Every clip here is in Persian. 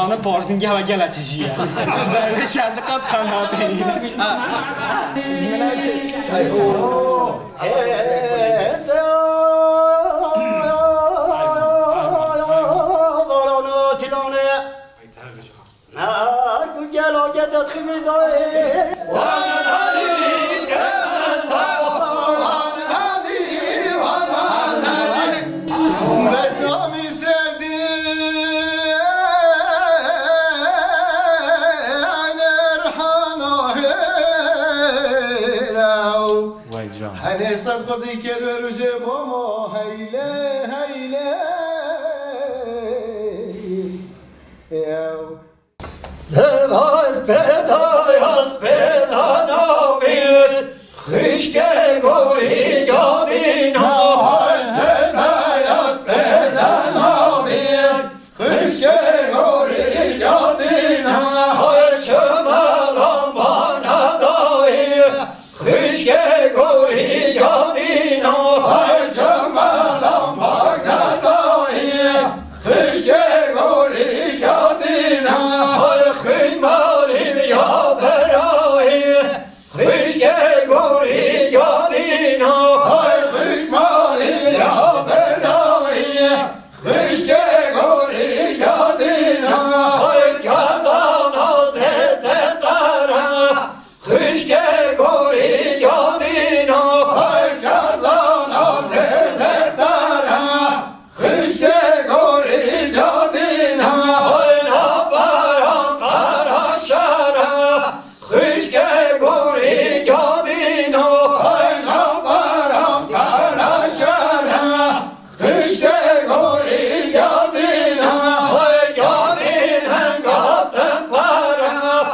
زانه پارزنگی و گلتشیه برای چند قد خانه بینید استاد خوزی که روزه با ما هیله هیله دواز پیدا نامید خشک گویی یادین هاز پیدا نامید خشک گویی یادین هاز چمالان با ندایی خشک گویی یادین هاز چمالان با ندایی خشک گویی یادین هاز خیمالیم یا برایی خشک گویی یادین هاز خیمالیم یا برایی خشک گویی یادین هاز گردان آزد قرم خشک گویی یادین هاز گردان آزد قرم خشک گویی یادین هاز نبران قراشرم خشک گویی یادین هاز نبران قراشرم خشک گویی یادین هاز یادین هنگافتم پرم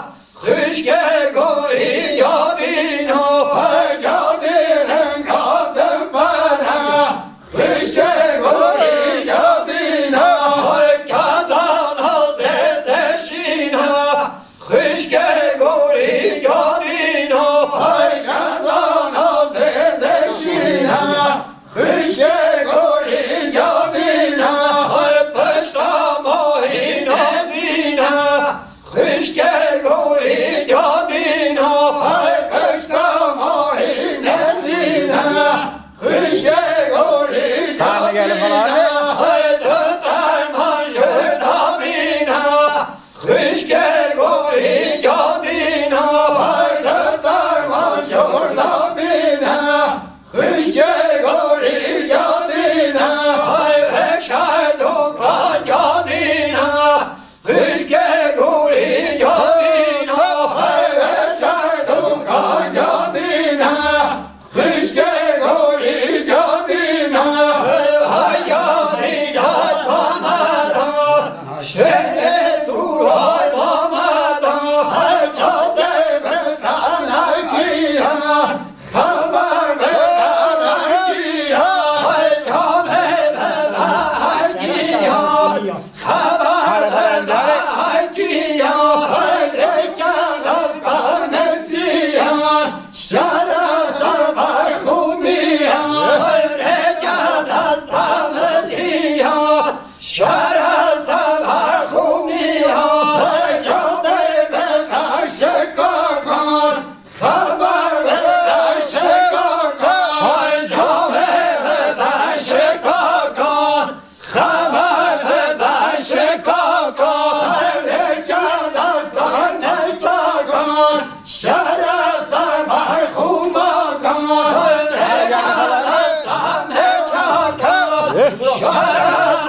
خشک گویی یادین هاز یادین هنگافتم پرم خشک گویی یادین هاز گردان آزد شینم خشک گویی یادین هاز گردان آزد شینم خشک گویی یادین هاز پشتم آهین زینم خشک گویی یادین هاز پشتم آهین زینم خشک گویی یادین هاز درمان شدم اینم خشک گویی یادین هاز درمان شدم اینم خشک گویی یادین هاز شردم کن یادین خشک گویی یادین هاز شردم کن یادین خشک گویی یادین های یادین های مامدان شن سورای مامدان های جاده بدن کیان خبر بدن کیان های جاده بدن کیان خبر بدن کیان های رکن از بنسیان شر سر برخونیان های رکن از بنسیان شر سر برخونیان های جاده بدن شکار کن خبر بدن شکار کن های جاده بدن شکار کن خبر بدن شکار کن های رکن از بنسیان کن شر سر برخونیان های رکن از بنسیان کن شر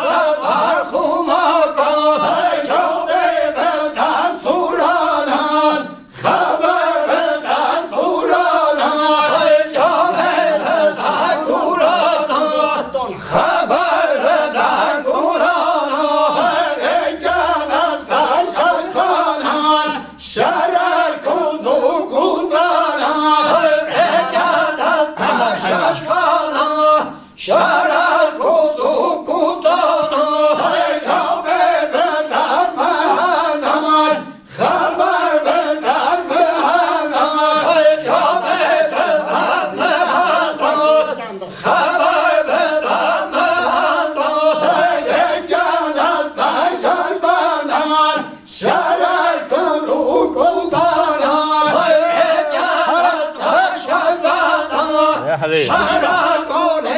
سر برخونیان های جاده بدن سورانان خبر بدن سورانان های جاده بدن سورانان خبر بدن سورانان های رکن از بنسیان شر کندو کندانان های رکن از بنسیان شر کندو حلي شرق قول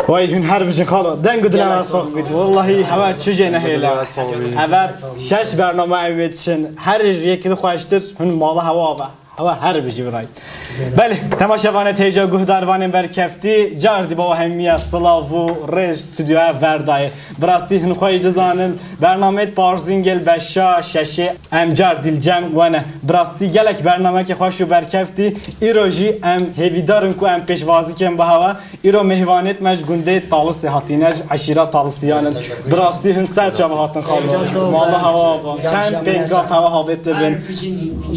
وای هن هر بچه خاله دنگ دلم ساخت بید والله هوا چجه نهیله هوا شش برنامه ایمتشن هر یکی خوشتر هن مال هوا هر بچه برای بله تماشاوان تیجا گهداروان برکفتی جاردی با همیه صلاف و رژ استودیو وردای براستی هن خوی جزانن برنامه پارزینگل بشا ششه ام جاردیل جم ونه براستی گلک برنامه که خوشو برکفتی ایروجی ام هیویدارن کو ام پیشوازی کم با هوا ایرو مهوانت مش گنده طالس هاتینج عشیرات طالسیانن براستی هن سر چه هاتن خالو مال هوا چند پنگاف هوا هاوت بن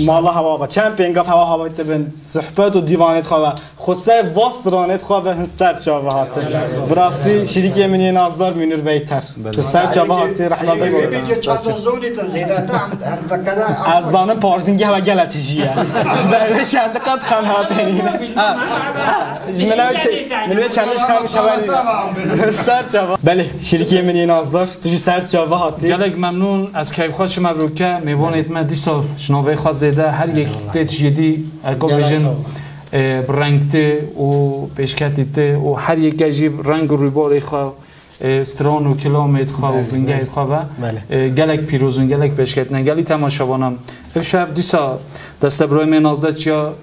مال هوا چند پنگاف هوا هاوت بن صحبت و دیوانت خواه خصه واسرانت خواه هن سر چه هاتن براستی شریکی منی نازدار منیر بیتر تو سر چه هاتی رحمت الله از زانم پارزینگی هوا گلتیجیه برای چند قد خان هاتنین منو چندش خام شوانی سر چه بله شریکی منی نازدار توی سر چه هاتی گلک ممنون از کیف خواهش مبروکه میوانید من دیسا شنوه خواه زیده هر یک تیت جدی اگویژن برنگته و پیشکتیته و هر یک گجیب رنگ و رویباری خواه استران و کلامت خواه و بنگهت خواه گلک پیروزون گلک پیشکتنه گلی تماشاوانم شب دیسا دست برای من نازده چیا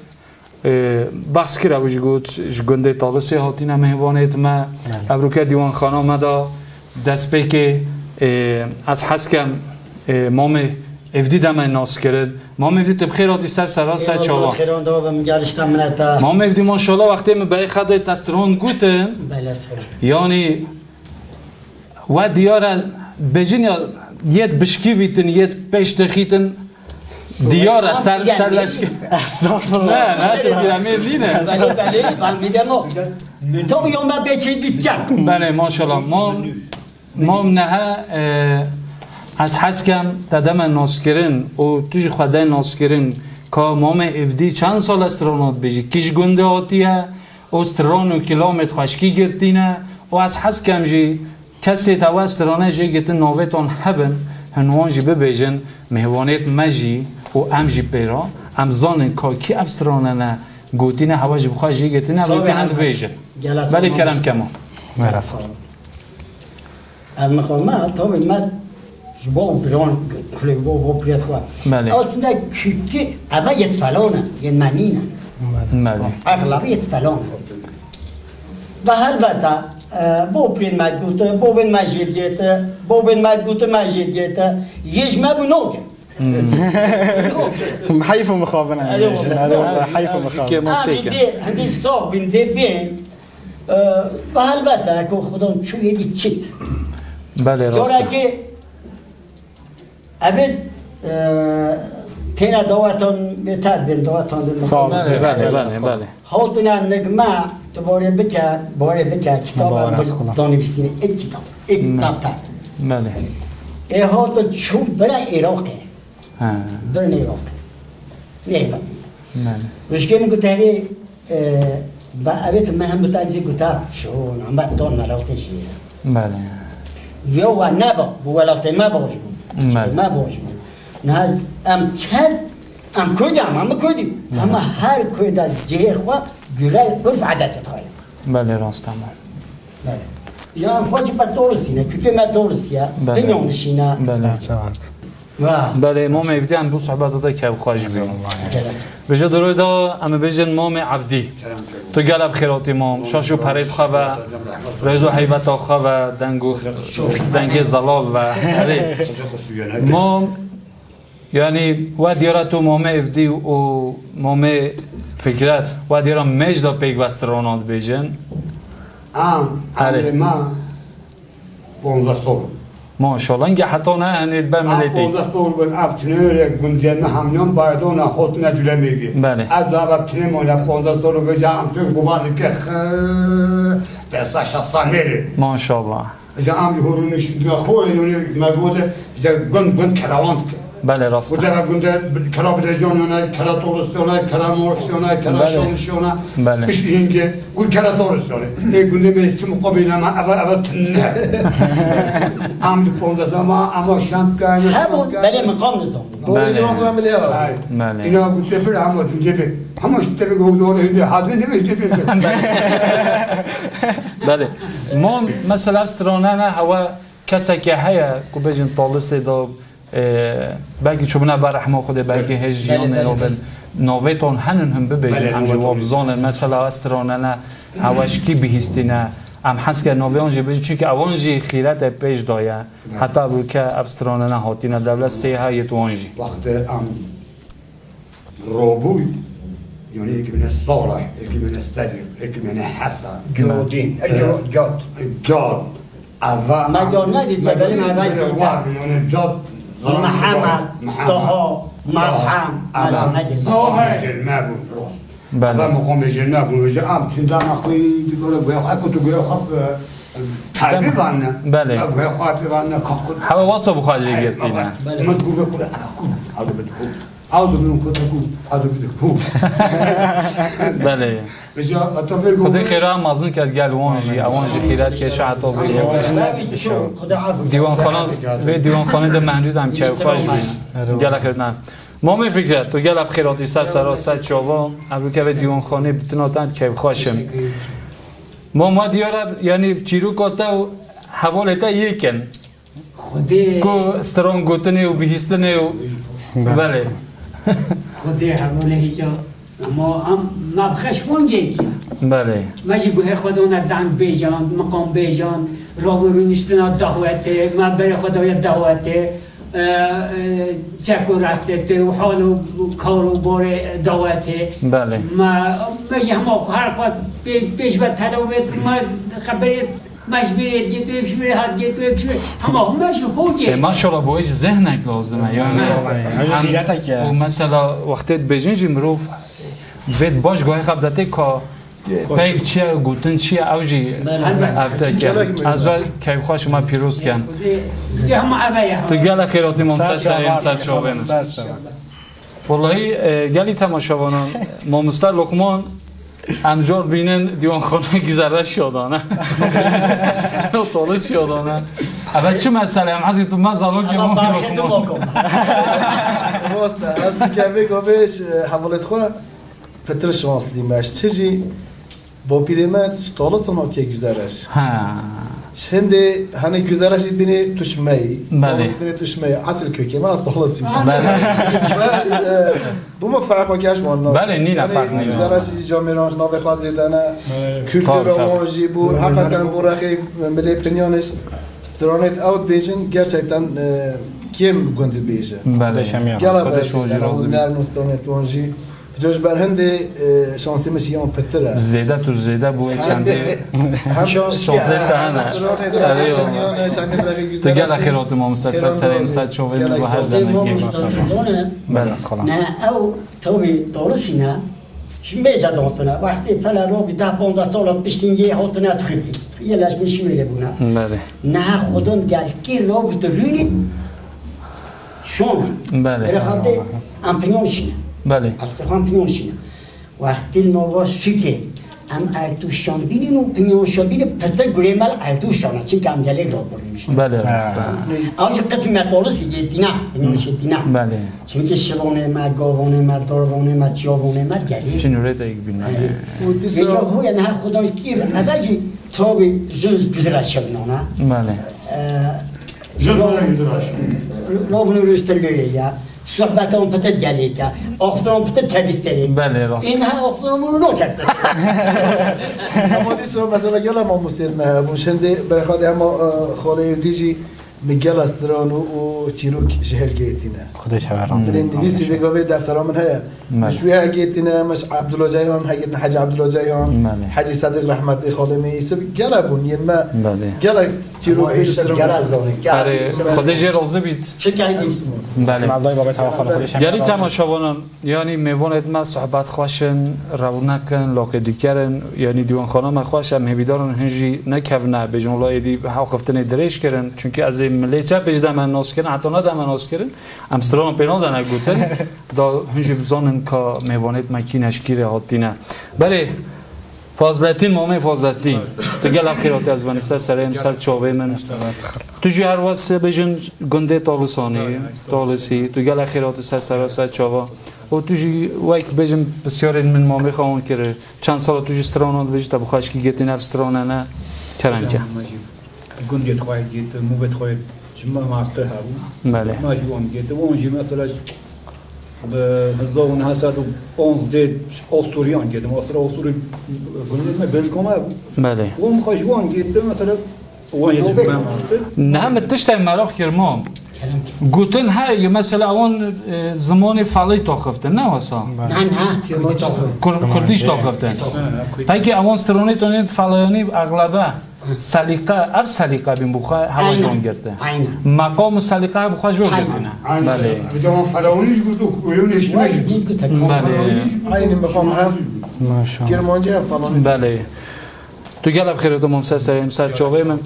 بحث کرده بجی گود گنده طالسی هاتین مهوانیت ما ابروکه دیوان خانه مدا دست بی که از حسکم مامه افدی دم ناس کرد مام افدی تبخیر آتی سر چاوا مام افدی ماشاءالله وقتی من برای خدای تسترون گوتن یعنی و دیار بجین یا یت بشکی ویتن یت پیش دخیتن دیار سر لشکر نه امیر لینه تو بیام با بچه دیگه بله ماشاءالله مام نه از حسکم تدم ناسکرین و توی خدای ناسکرین که مام افدی چند سال استرانات بیجی کش گنده آتیه و استران و کلامت خشکی گرتینه و از حسکم جی کسی توا استرانه جی گتن ناویتان هبن هنوان جی ببیجن مهوانیت مجی و ام جی پیرا ام زانن که کی استرانه نه گوتینه هوا جی بخواه جی گتنه ولی هند بیجن ولی کرم کما مرسال المقامات تو من جبوا بران كل جبوا بريات خوا. أصلاً كي أبا يتفلونه ينمانينا. أغلبية يتفلونه. بهالبتا بو برين ماجوت بو بين ماجيديت بو بين ماجوت ماجيديت يجمع بنوجه. حيفو مخابنا. حيفو مخابنا. هندي صوب بين دبين بهالبتا كو خدام شو يجي تشيت. بله راست چرا که ابد تینا دواتون بهتر بین دواتون بله حاضرنا نجمع تباري بك كتاب داني بسيني كتاب تر بله إيه هذا شو برا عراقي برا عراق نيفا مش كم قلت هني بقيت ما هم بتاعي قلت شو عم بدون ما لو تشي بله هو نبا ولا ما بوجب ما بوجب نهال أم تشل أم كودي أما هر كودا جير خوا جلای پرس عادت تایم. بله راست تمام. بله. یا خودی با دورسینه، که ما دورسیه، نمی‌ونشینه. بله. بله ما می‌بینیم دو صحبت داده که خوش بیم. بجا دروی دا اما بجن مام عبدی. تو گلب خیراتی مام، شاشو پرید خواه، رزو حیبت خواه، دنگ زلال و مام یعنی و دیارتو مام عبدی و مام فکرت و دیرم مجدا پیک وسترانات بیجن ما 15 سال ماشاءالله اینگه حتی نه هنید بملیتی 15 سال بن ابتنه گنجن همیان بایدون خود نجله میگی از دو ابتنه مالا 15 سال بجام تو گوانی که بسا شخصان میری ماشاءالله اجا عم يهورونش خوره یونی مبوده اجا گند کراوان که بله راست. و در گنده کراب رجانونه، کرا تورستونه، کرا مورستونه، کرا شانشونه. بله. پیش اینکه گل کرا تورستونه. این گنده میشه مقابل ما اول تنه. عمد 15 اما شام کنه. همون بله مقام نظام. بله. بله. اینا گفته فر همون جبه. همش تبی گوداره هنده حاضر نمیشه. بله. ما مثلا استرانه نه هوا کسی که هیا کوبیجن طالس دا بلکه چون بر رحمه خود بلکه هجیان نوبل نویتون هنن هم ببینیم هم جواب زانن مثلا استرانه نه هواشکی بهستینه هم حس که نویانجی بچه چون که اوانجی خیرت پیش دایه حتی بر که استرانه نه هاتینه دولت سیاه یتوانجی وقت روبوی یعنی یکی من صالح یکی من صدیق یکی من حسن جودین جاد اول ما ندید ببریم اول جاد محمد طه مرحم ظاهر المابون هذا مقام المابون وجا ام تندام اخوي يقول لك اكو تقول خط تعبي بانا بله ابو خاطي بانا كاكل هو وصف خاجي قلتينا ما تقول لك انا كل هذا بدك هذا من كتكو هذا بدك هو بله وجا اتفق خدي خيرا مازن كات قال وانجي اوانجي خيرات كيش عطوا ديوان خانه به دیوان خانه ده محدود هم که خوش بین گله کردن ما می فکرت تو گله خیراتی سر صد شوا ابرو که به دیوان خانه بتناتن که خوشم ما دیاره یعنی چیرو کاتا و حوالتا یکن خودی کو استران گوتنه و بهیستنه و بله خودی حواله هیچا اما هم مبخش مونگه که بله ماشي گوه خودونه دنگ بیجان مقام بیجان رابرو نشتنا دعوته ما بر خدای دعوته چکو رفته و حال و کار و بار دعوته بله ما ماشي هم هر خود پیش به تلاوت ما خبرت مجبوری جیتو یک شوری هات جیتو یک شوری هم ماشي خوکه ماشاءالله باید ذهنک لازمه یعنی و مثلا وقتی بجنجی مروف بید باش گاهی خبرته که پیک چیه گوتن چیه اوجی افته کن از وقت که خواه شما پیروز کن تو گل خیراتی ممسد سریم سر چاوین والله گلی تماشاوانان مامستر لقمان امجار بینن دیوان خانه گذرش یادانه طالس یادانه اول چه مسئله هم هست که تو من زالون که مامی لقمان راسته از که بگو بهش حوالت خواه فتر شانس دیمش چجی با پیرمرد طالس اوناتیه گذرش şimdi hani güzelleşti beni tuşmayı, beni tuşmayı asıl kökemi az dolaşım. Bu mu fark var ki aşman? Bale nina fark ne? Güzelleşti camiranj nave khazidana, kültür omaji bu hakikaten bu rakip milli penyanış stranet out bejin gerçekten kim gönderi bejin. Bale şamiya. Gel abi. Bunlar stranet omaji جوش برهنده شانسی مشی هم پتره زیده تو زیده بوی چنده شانسی تهنه تو گل اخیرات ما مسلسل سرین سد شوه و هر دنگی نه او توی دارسی نه شمیجا دانتونه وقتی فلا رو بی 10-15 سال پیشتینگی هاتونه تخیلی یه لشمی شویده بونه نه خودون گل کی رو بدرونی شونه برای خاطر امپیونشینه بله امپیونشینه وقتی نواز شکه ام ارتوشان بینیم و پینیونشان بینیم پتر گریمال ارتوشانه چون که امگلی را بریمشون بله آنجا قسم مطالوسی دینا پینیونشی دینا بله چون که شبانه ما گاوانه ما داروانه ما جاوانه ما گلی سینوریت ایک بین میجا هوی نه خدای کیر نداشی تابی جز گذرا شبنانه بله جلوه گذراش لابنو روشترگیه یا صحبتان پتر گلیه آفتان پتر تبیستری بله راست اینها آفتان رو نکرده اما دیسو مثلا گل ما مستید نه بوشنده برای خاطر اما خاله دیجی میگل استران و چیروک جهل گیتینه خودش هران مثلا دیسی بگوی دفترام من هیا مشوی هر گیتینه مش عبدالله جایان هگیت حج عبدالله جایان حجی صدیق رحمتی خاله میسه گل بون یه ما گل چیروک گل از لونه خودش روزه بید چه کردی بله مالای بابا توخال خودش یعنی تماشاوانان یعنی میوانت ما صحبت خوشن رونقن لاقدی کردن یعنی دیوان خانه ما خوش هم هبیدارن هنجی نکونه به جمله دی ها خفتن درش کردن چون که از ملیچه بجده من ناس کردن حتی نه من ناس کردن امستران پنال دن گوتن دا هنجی بزانن که میوانت مکی نشکیره هاتینه بله فاضلتین مامه فاضلتین تو گل خیرات از بنیسته سریم سر چاوه من تو جی هر واسه بجن گنده طالسانی طالسی تو گل خیرات سر چاوه و تو جی وقت بجن بسیار من مامه خواهان کرده چند سال تو جی استرانان بجی تا بخواهش که گیتی نفس استرانه نه کرن که گندیت خواهد گیت موبت خواهد جمع ماستر هابو بله ما جوان گیت و اونجی مثلا به 1915 آستوریان گیت مثلا آستوری گندیت ما بلکومه بله اون خواهد جوان گیت مثلا وانجی جمع ماستر نه متشتای مراخ کرمام گوتن های مثلا اون زمان فعلی تاخفتن نه واسه نه کردیش تاخفتن پکی اون استرانی تونید فعلیانی اغلبه سلیقه اب سلیقه بین بخواه هوا جون گرده مقام سلیقه بخواه جون گرده بله جوان فراونیش گفتو کویون اجتماعی بله اینی بخوام هم گرمانجی هم فلانی بله تو گل بخیرت ممسه سریم سر چاوه من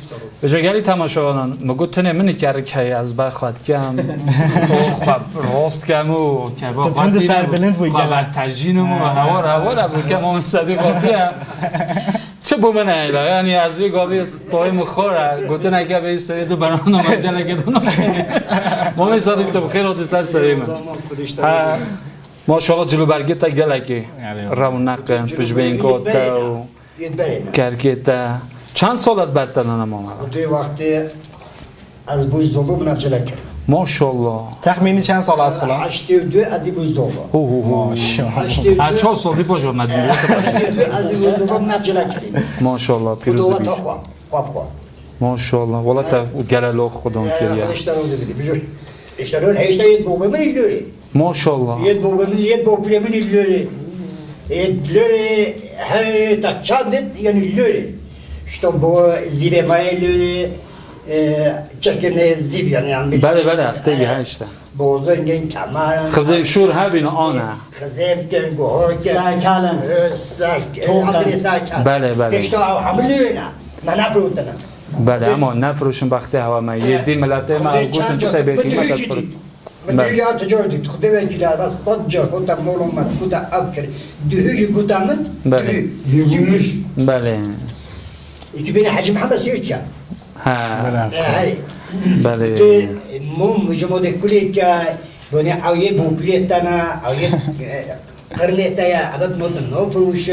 بجا گلی تماشاوانان مگو تنه منی کرد که از بخواد کم و خواب راست کم و که با پند سر بلند بوی گل تجینم و هوا را بو که مامن صدیقاتی هم چه بو من ایلا یعنی از وی گاوی پای مخوره گوته نکه به ایستایی تو برانو مجل که دونو کنه مامن صدیق تو بخیرات سر سریم ماشاءالله جلو برگی تا گله که رونق پشبینکات و کرکیتا چند سال از بدتر نمام دوی وقتی از بوز دوم نرجله کرد ماشاءالله تخمینی چند سال از خلا 82 ادی بوز دوم ماشاءالله 4 سال دی باشه ندیده 82 ادی بوز دوم نرجله کرد ماشاءالله پیروز بیش خواب ماشاءالله والا تا گلالو خودم کردی اشترون دیدی بجوش اشترون هیچ تا بوم من ایلوری ماشاءالله یه بوم من یه بوم من ایلوری ایلوری هی تا چند یعنی ایلوری işte bu zirve mayelleri çekene ziv yani بله استیگی ها işte bu zengin kamar خزه شور هبین آنه خزه کن bu سرکالن سرکالن بله işte hamleyna من افرودنا بله اما نفروشن وقتی هوا ما یه دی ملته ما گفتن چه به قیمت فرود من ya gördük. Kudevekiler var. Sadece kuda molummat kuda afkir. Dühücü kudamın. Yürümüş. بله 2000 Hacı Muhammed Seyit ya. ها بله مم جمود كليك بني عويه بوبليتنا عويه قرنيتا يا عدد من نوفروش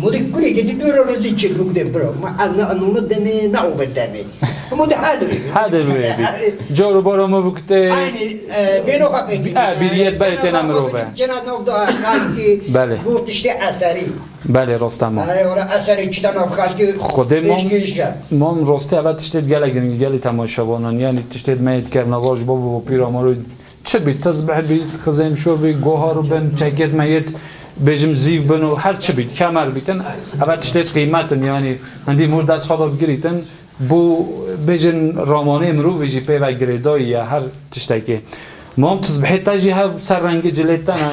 مودي كليك دي دورو رزيتشي لوك دي برو ما انا انو دمي ناو بدمي مودي هذا جورو برو ما بكتي يعني بينو خاطي بيريت بيتنا مروبه جنات نوفدا خالكي بله بوتشتي اثري بله راستم ولا اثري چدا نوف خالكي خودم ما راسته اول تشتید گلی تماشاوانان یعنی تشتید میت کردن واج بابا و پیرامارو چه بی تزبح بی خزیم شو بی گوها رو بن چکت میت بجم زیف بنو هر چی بید کمر بیتن اول تشتیت قیمتن یعنی هندی مورد از خدا بگیریتن بو بجن رامانه مرو ویجی پی و گریدایی یا هر تشتکی مام تصبحی تاجی ها سر رنگ جلیتن ها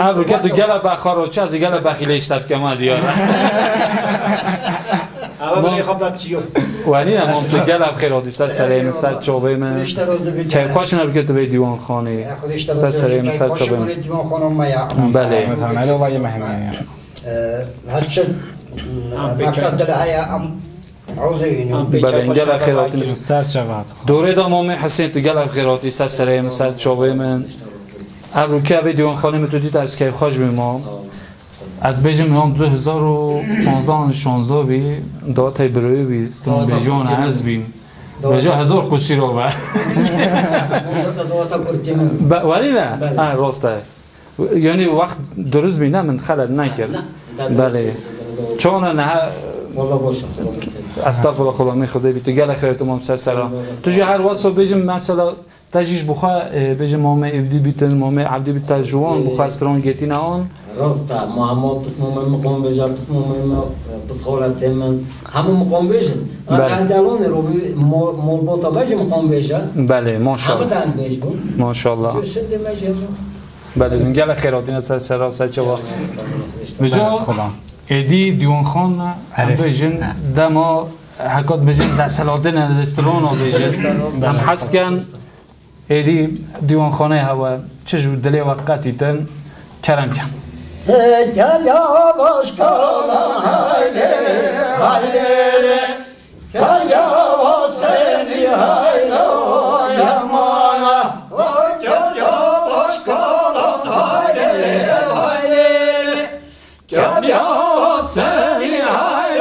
ابو که تو گله بخاروچه از گله بخیله اشتب کما دیار اول خب داد چیو ولی هم تو گله بخیراتی سر سریم سر چوبه من که خوش نبی تو به دیوان خانه سر سریم سر چوبه من دیوان خانه مایا بله مثلا لو باید مهمه هرچه مقصد داره هیا عوضینی بله این گله بخیراتی سر چوبات دوره دامام حسین تو گله بخیراتی سر سریم سر چوبه من ابرو که به دیوان خانه تو دید از که خوش بیم از بیجم هم 2015-16 بی داوطای بروی بی تون بیجان از بیم بیجا 1000 کشی رو با ولی نه راسته یعنی وقت درست بی نه من خلد نکرد بله چون نه استغفر خدا می خدا بی تو گله خیرت امام سرسرا تو جه هر واسه بیجم مثلا تاجیش بخوا بیجم مام ابدی بیتن مام عبدی بیت جوان بخوا استران گیتین آن راستا محمد قسم من مقام بجا قسم من بسخولت من همون مقام بجن قندالون رو مربوطه بجا مقام بجا بله ماشاءالله همه دان بج بود ماشاءالله شد مجا بله من گله خیراتین سر چوا بجا ادی دیوان خان بجن دما حکات بجن در سلادن رستوران و بجن هم حس کن ادی دیوان خانه هوا چجور دلی وقتی تن کرم کن Gel yavaş kalan hayli hayli Gel yavaş seni hayli yamana Gel yavaş kalan hayli hayli Gel yavaş seni hayli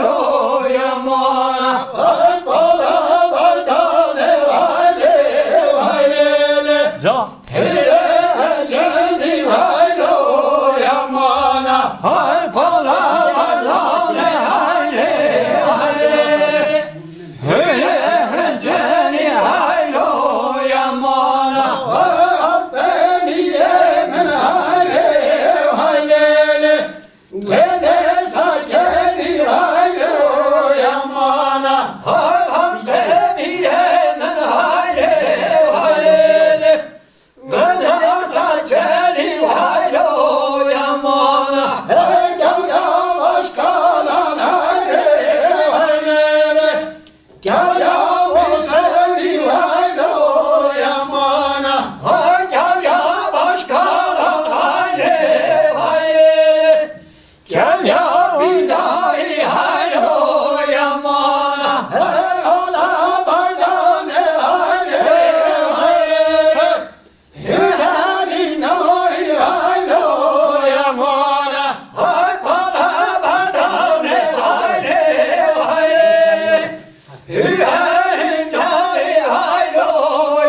yamana Ay bala baydane hayli hayli Can Hay pala varlane hayre hayre Hüle henceni haylo yamana Asbemi yemen hayre hayre Vene sakeni haylo yamana Asbemi yemen hayre hayre Vene sakeni haylo yamana Gel yavaş seni haylo yamana Gel yavaş kalan hayli hayli Gel ya billahi haylo yamana Ola baydane hayli hayli Hülerin oy haylo yamana Hay bala baydane hayli hayli Hülerin cari haylo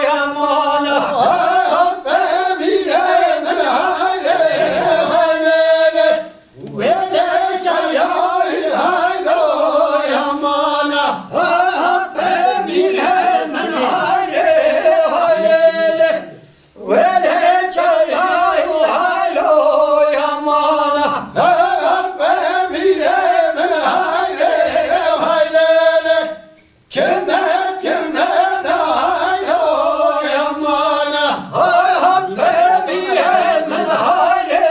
yamana Asbemi yemen hayli hayli Vene çaya haylo yamana Asbemi yemen hayli hayli Vene çaya haylo yamana Asbemi yemen hayli hayli Kimden haylo yamana Hay hasbemi yemen hayli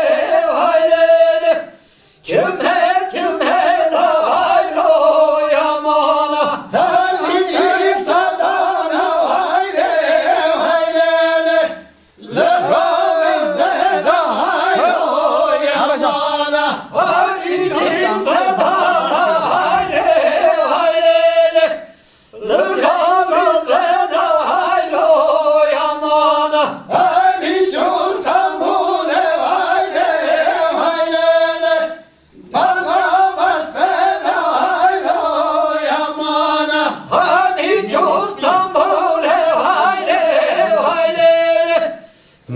hayli Kimden haylo yamana Hay sadana hayli hayli Lefâ zeda haylo yamana Hay sadana hayli hayli Lügamızda haylo yamana Hani cüstambule hayli hayli Parlamaz fena haylo yamana Hani cüstambule hayli hayli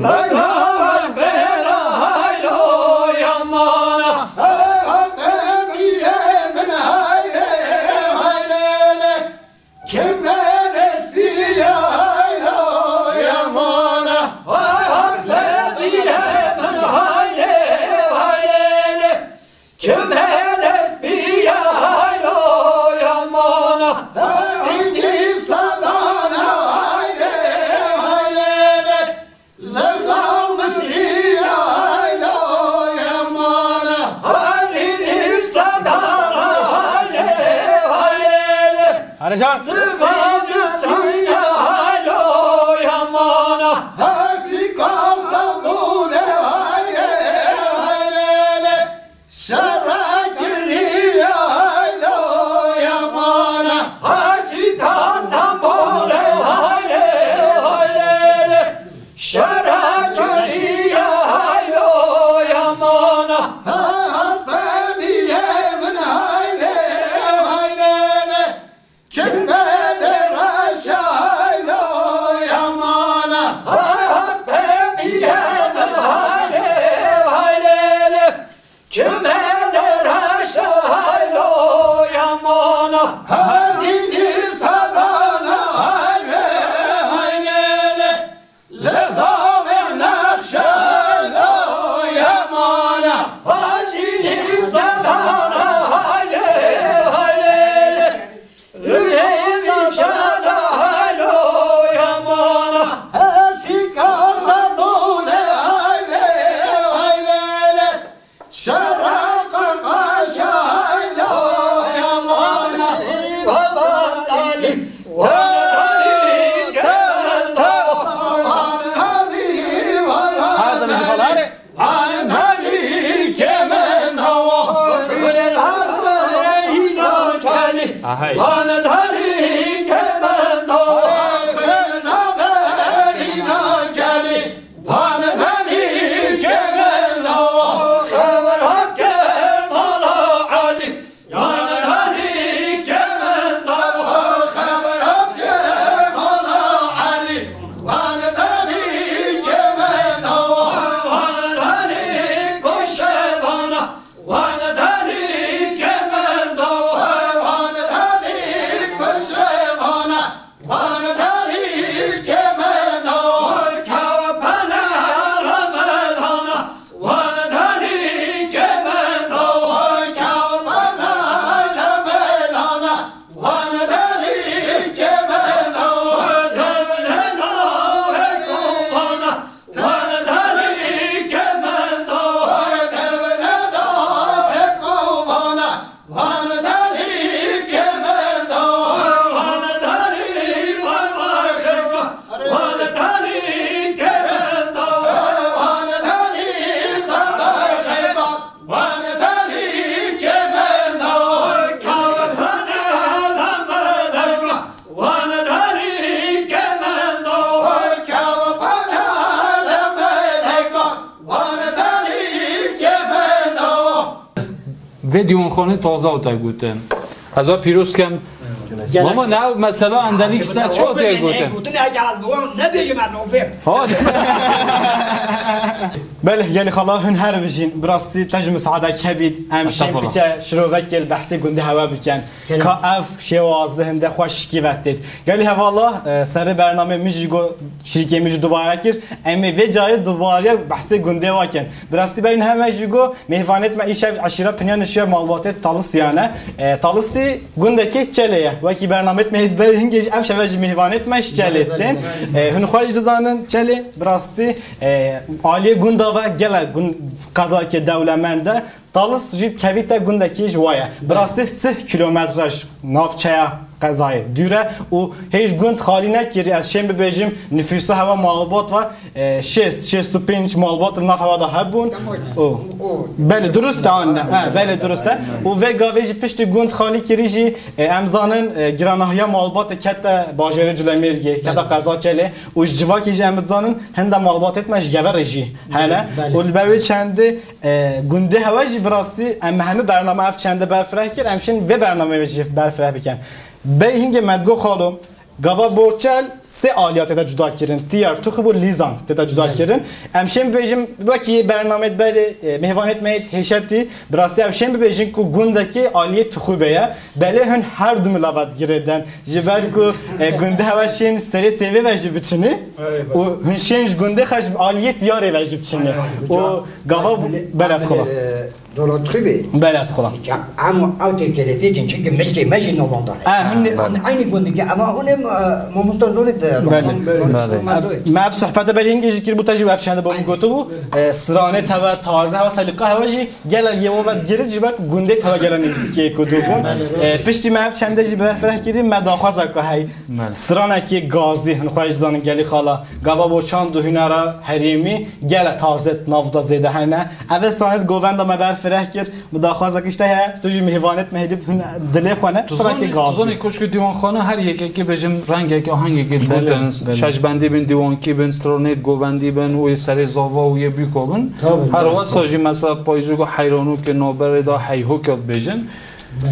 Parlamaz fena haylo yamana Hani yemen hayli hayli Kimden eskiya haylo yamana Hay harfle bilemen hayli hayli برشان لبان سیاهلو یمانا هستی کاستمون وایله وایله شرکری هلو یمانا هستی کاستمون وایله وایله شرکری هلو یمانا هست بمیره من هایله وایله kim bedir aşağıyla yamana hak bebiyemin hale halele kim eder aşağıyla yamana hazinim sadana hale halele lezaver nakşayla yamana hazinim sadana hale halele Yüreğim yaşana halo yamana Esik azadune hayve hayvele Şaraka kaşa haylo yamana İbabat Ali Vanali kemenda Vanali Vanali Vanali kemenda Gülel harayla kali Bana dari kemendo Bana berina geli Bana dari kemendo Khabar hakke mala Ali Bana dari kemendo Khabar hakke mala Ali Bana dari kemendo Bana dari koşe bana Bana dari kemendo Bana dari koşe bana Bana dari kemendo Kavapana ramadana Bana dari kemendo Kavapana ramadana Bana dari kemendo Devlena ekubana Bana dari kemendo Devlena ekubana Bana dari kemendo Bana dari parmakla Bana dari kemendo Bana dari parmakla Bana dari kemendo Kavapana ramadana Bana dari kemendo Kavapana ramadana Bana dari kemendo ویدیون خانه تازه آتا گوتن از آن پیروز کم ماما نه مثلا اندلیک سه چه آتا گوتن بله یعنی خلا هن هر بجین براستی تجمع سعادة کبید امشین بچه شروعک گل بحثی گنده هوا بکن که اف شوازه هنده خوش کیوتید گلی هوا الله سر برنامه میجگو شرکه میج دوباره کر امی و جای دوباره بحثی گنده واکن براستی برین همه جگو مهوانت ما ایشاف عشیره پنیان شیار معلومات تالسیانه تالسی گنده که چلیه و کی برنامه مهد برینگش اف شواج مهوانت ماش چلیدن هن خواهش دزانن چلی براستی عالی گنده و گله قضا که دولمنده Talış jid kevite gundaki jwaya. Birası 6 kilometraj navçaya qazayı düre o hiç gund xali nekiri az şem bejim nüfusu hava malbat ve 65 malbat naf havada habun o bele durust anne bele durust o ve gaveji pişti gund xali kiriji emzanın granahya malbat kete bajere cülemirgi kete qaza çele o civaki emzanın hende malbat etmez geverji hala o berve çende gunde havaji birasti em hemi bername af çende berfrah kir emşin ve bername vejif berfrah biken Bey hinge medgo xalom gava borçal se aliyat eda juda kirin tiyar tuxbu lizan eda juda kirin emşem bejim baki bernamet beli mehvan etmeyet heşeti birasti emşem bejin ku gundaki aliyet tuxubeye beli hun her dumlavat gireden jiber ku gunde havaşin seri sevi vejib içini o hunşen gunde xaj aliyet yar vejib içini o gava belas xola دولت خوبه بله از خودم اما اوتی که دیگه چه که ملکی مجی نوال داره عینی گوندی که اما اونم ما مستندونی ما صحبت برینگی که بود تجربه چند با این گفتو سرانه تبع تارزه و سلیقه هواجی گل یه وقت گرد جبر گونده تبع گل نزدیکی کدوم پشتی ما چند جبر فرح کردیم مداخاز که هی سرانه که گازی هن خواهش زن گلی خالا گابا با چند دو هنر حریمی گل تارزه نافذ زده هنه اول سرانه گووند ما بر فرح کرد مداخاز کشته هست توی مهوانت مهدی دلی خانه سرانه گاز زنی کشک دیوان خانه هر یکی که بجم رنگ که آهنگ گید بودن شجبندی بین دیوان کی بین سترونیت گووندی بین و سر زاوا و یه بیکوبن هر وقت ساجی مثلا پایزوگ حیرانو که نابر دا حیحو کرد بجن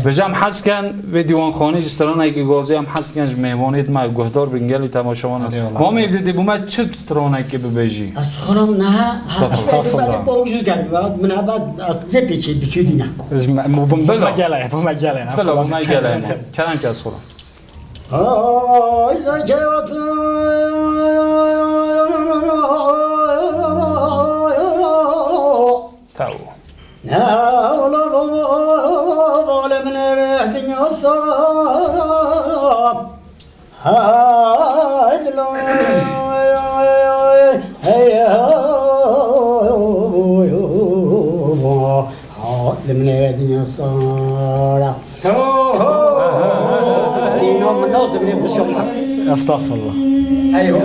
بجم حس کن و دیوان خانه جسترانه که گازی هم حس کنج مهوانیت ما گهدار بینگلی تماشاوانه ما می‌دیدی بومد چه سترانه که ببیجی از خودم نه استغفر با وجود کرد من بعد وپیچی بچودی نه بوم گله بلا ما گله کلام که از خودم آی زکات تاو نه ولا ولا من الدنيا الصاب هادلو من الدنيا الصاب استغفر الله ايوه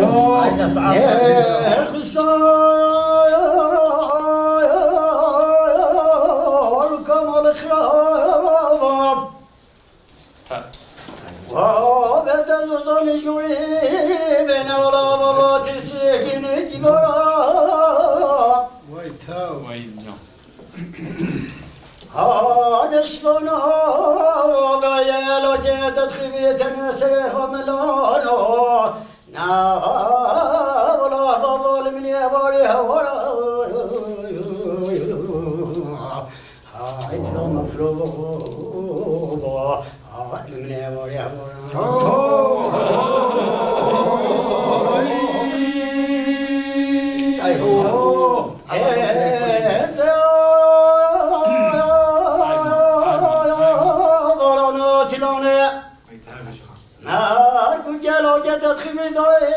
نشفنا ويا لو جيت تخبيت نسيخ ملانو نا ولا بابول من يباري هورا هاي لو مفروض من يباري تدخل دوي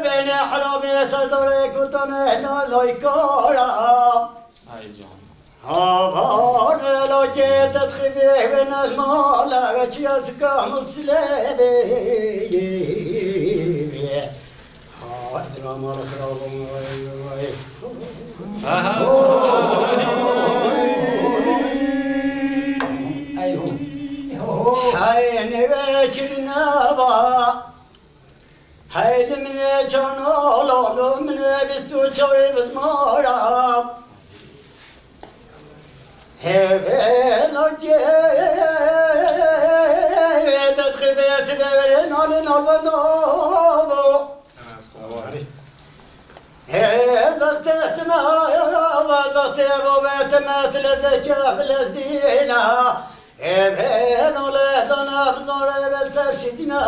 بين حرامي صدري كنت انا لايكارا هاي لو جيت تدخل بين المال وجهي اسكا مسلمي هاي دراما الخراب ايوه هاي نبكرنا با هاي من جنالو من بستو چوي بزمارا هبه لجه تدخبت ببرن على نالبناو هذا تهتما وضع تبوبت مثل زكاة بالزينة هبه نولدنا بزنور بالسرشدنا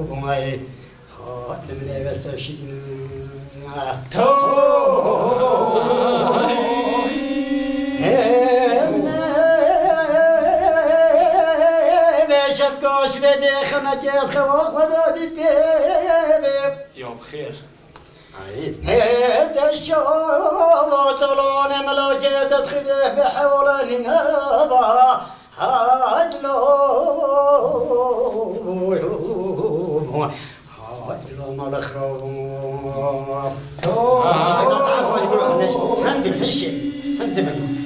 بوماي خاطر من بالسرشدنا تو بشفقاش بدي خنجات خوا خدا بالديب يا بخير هذا الشوط طلعنا ملاجئ تدخله بحول النبا هادلو هادلو مالخراب هندي حشي هندي بدو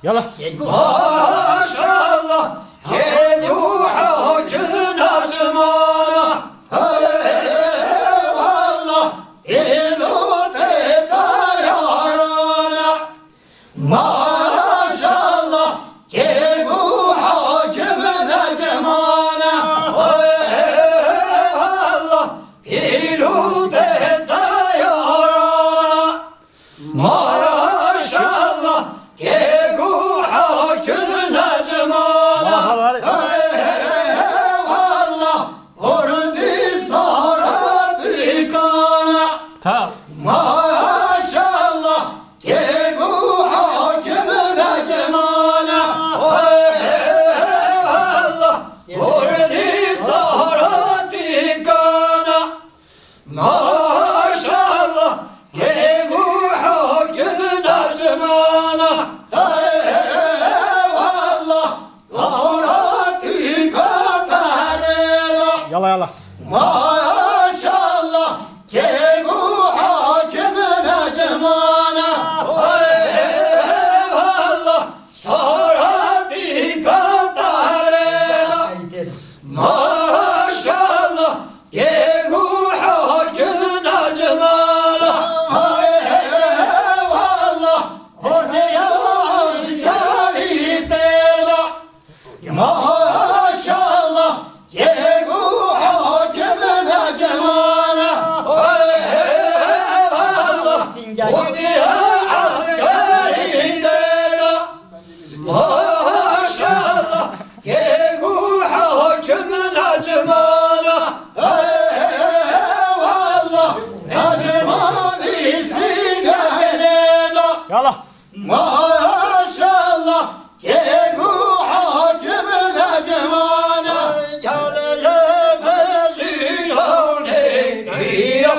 Yalla. Maşallah geliyor hacının acımana. Eyvallah ilur detayarana. Maşallah geliyor hacının acımana. Eyvallah ilur detayarana. Maşallah geliyor hacının acımana. Eyvallah ordi sarar dikana. Tamam. Maşallah geliyor hakimin acımana. Eyvallah ordi sarar dikana. Maşallah geliyor hakimin acımana. Eyvallah sarar dikana. Yalla yalla. Maşallah geliyor hakimin acımana. Eyvallah sonra dikkat arena. Maşallah geliyor hakimin acımana. Eyvallah oraya ziyarete. Maşallah geliyor hakimin acımana. Eyvallah oraya askerinde. Maşallah geliyor hakimin acımana. Eyvallah acıman iyisi gelene. Yalla. Maşallah geliyor hakimin acımana. Geleceğime zilhane kira.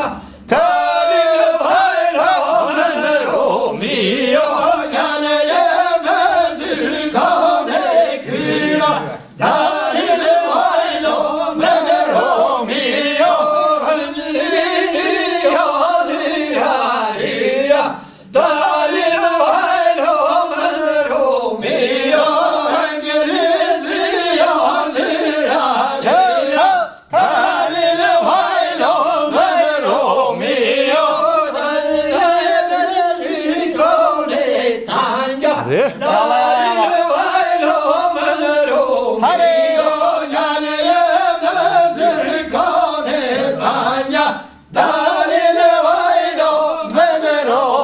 Talib hayranı Romiyo. Geleceğime zilhane kira. Talib hayranı Romiyo. Talib hayranı Romiyo.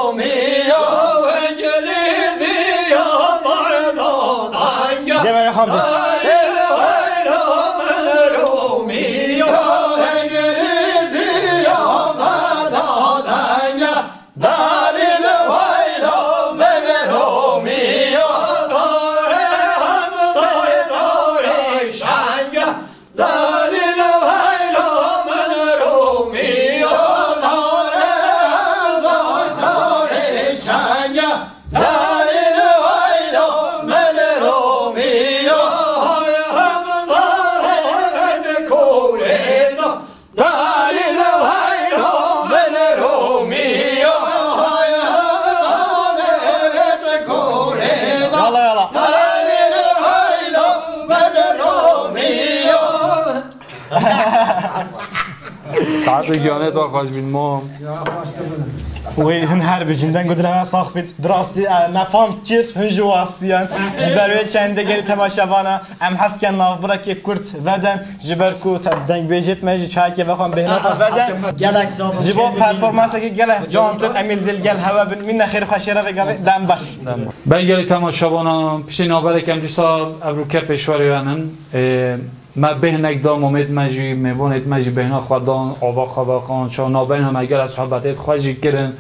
Demene Hamza. ساعت گیانه تو خوش بین مام وی هن هر بجندن گدرم ساخت بید دراستی نفهم کیر هن جواستیان جبروی چنده گلی تماشاوانا ام حس کن ناف برا که کرد ودن جبر کو دنگ بیجت مجی چای که بخوام بهنا ودن جبا پرفورمانس که گله جانتر امیل دل گل هوا بن من خیر خشره و گله دم باش ben geli تماشاوانا پیش نابره کم دیسا افروکه پیشواریانن ما بهنک دام امید مجی میوانت مجی بهنا خدان آوا خباقان شانا بین هم اگر از صحبتت خوشی کردن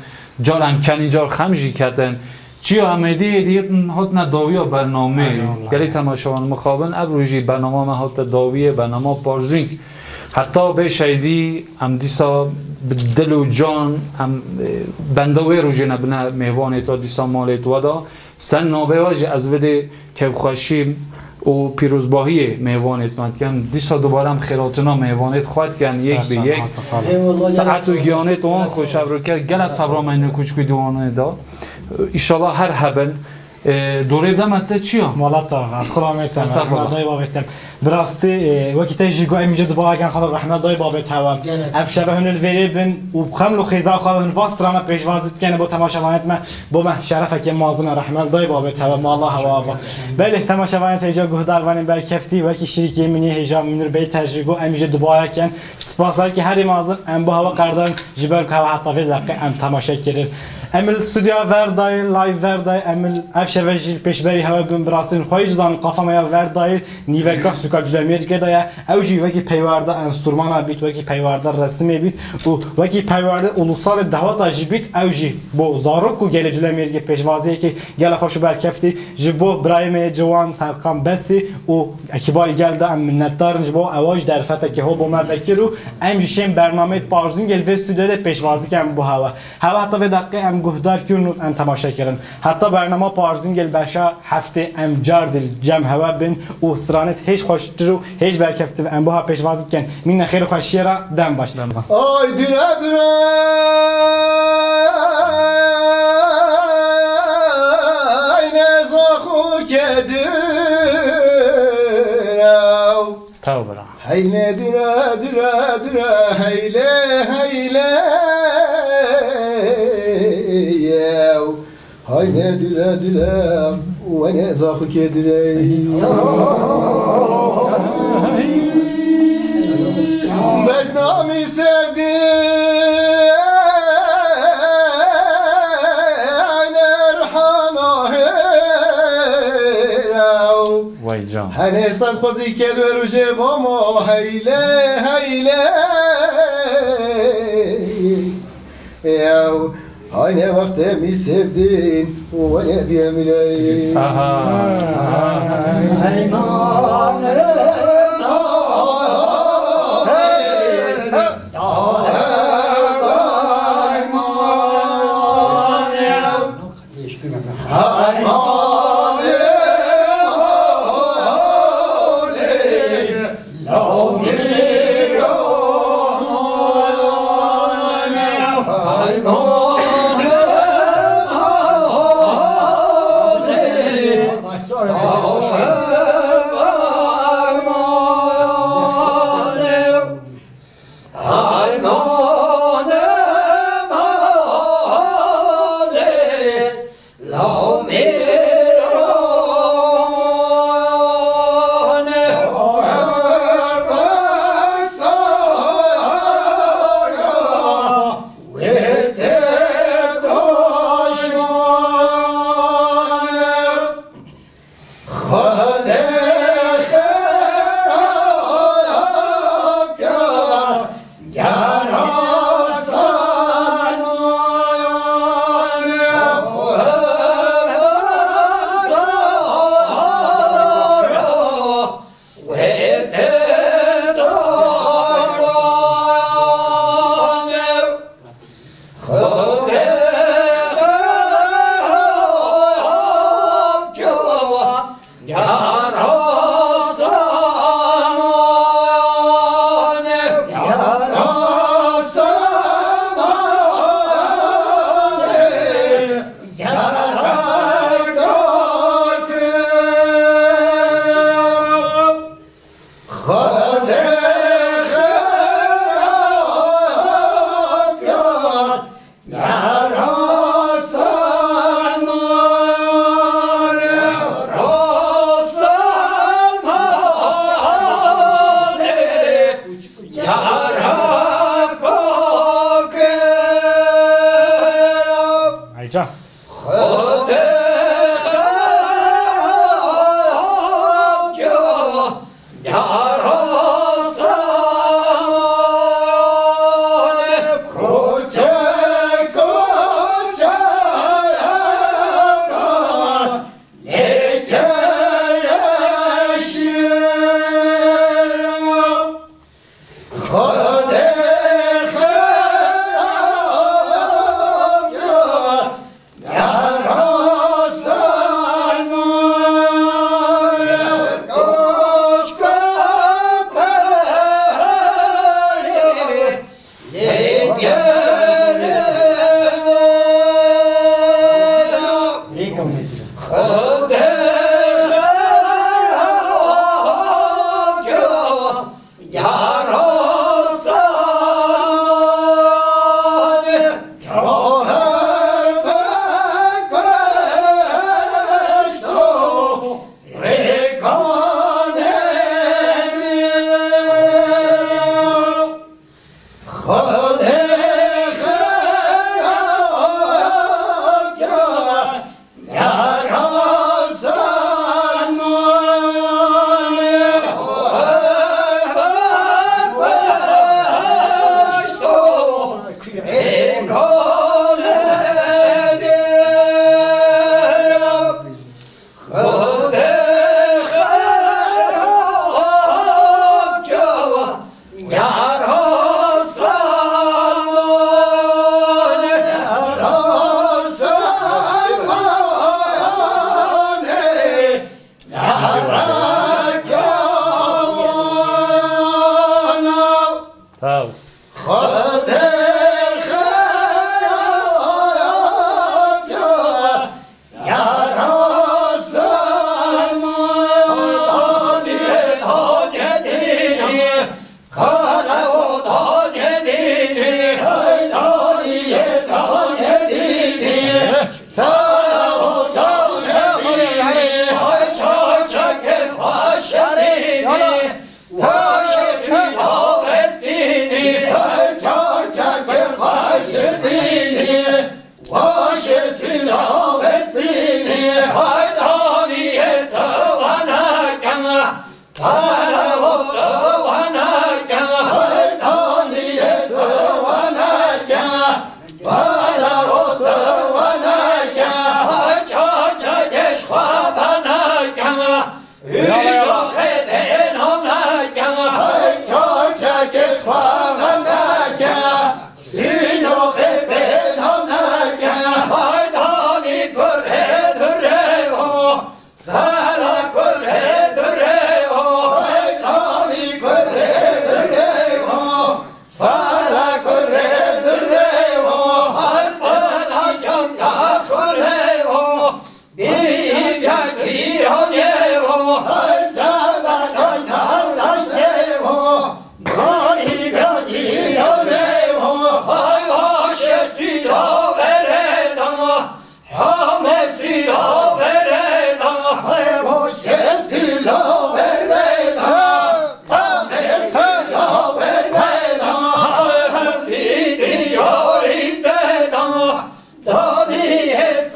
جارم کنی جار خمجی کردن چی آمدی دیگه هات نداوی برنامه گلی تماشاوان مخابن ابروجی برنامه ما هات داوی برنامه پارزینگ حتی به شایدی هم دیسا دل و جان هم بنداوی روزی نبنه میوانت و دیسا مالت ودا سن نابواجی از وده که خوشی و پیروزباهی میوانت مند کن دیسا دوباره هم خیراتنا میوانت خواهد کن یک به یک ساعت و گیانت و آن خوش رو کرد گل از صبرا من کوچکوی دوانه دا ایشالله هر هبن دوره دمت چیا؟ مالتا از خلامتم رحمت دای بابتم براستی وقتی تیجگو امیجا دبا اگن خدا رحمت دای بابت هوا افشار هنل وری بن و بخملو خیزا خدا هن واسترانا پیشوازت کنه با تماشاوانت ما با ما شرفه که مازن رحمت دای بابت هوا ما الله هوا با بله تماشاوانت ایجا گهدار وانم برکفتی وقتی شریکی منی هیجا منور بی تیجگو امیجا دبا اگن سپاسlar ki her mağazın em bu hava kardan jiber kahve hatta ve dakika em tamaşa kirir. Emil stüdyo verdayın, live verdayın, emil evşer ve jil peşberi hava bin brasın xoyiş zan kafamaya verdayın, niveka suka cülemir gedaya, evji veki peyvarda enstrümana bit, veki peyvarda resmi bit, u veki peyvarda ulusal davata jibit evji bu zarok ku gele cülemir ge peşvaziye ki gele xoşu berkefti, jibo Brahim Cevan Serkan Besi u ekibal geldi em minnettarın jibo avaj derfete ki ho bu mevkiru em jişen bernamet parzun gel ve stüdyoda peşvazi kem bu hava. Hava hatta ve dakika em گهدار کردن ان تماشا کردن حتی برنامه پارزنگل باشا هفته ام جاردل جمع هوا بین و سرانت هیچ خوشترو هیچ برکفت ام بها پیشواز کن من خیر خوشی را دم باش آی دیره دیره ای نزاخو کدیرو تاو برا هی ندیره دیره دیره هیله هیله Hay ne düre düre ve ne zakı kedire Beş nami sevdi Erhana herav Vay can Hani sad khozi kedver jebama Heyle heyle Yav Ay ne vaktimi sevdin o ne biemiley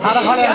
هر خاله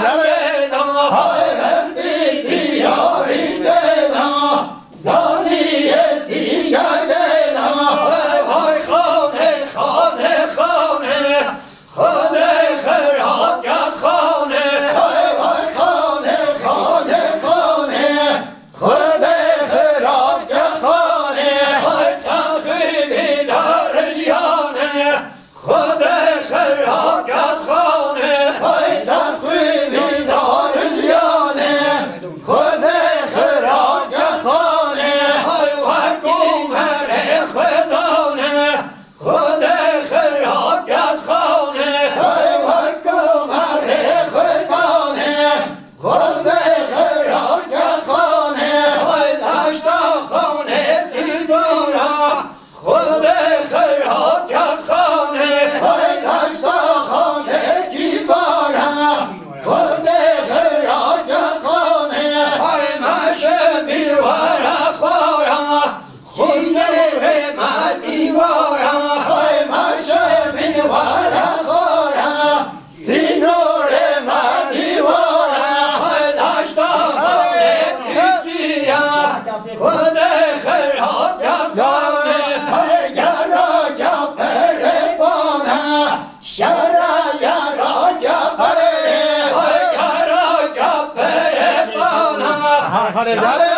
خاله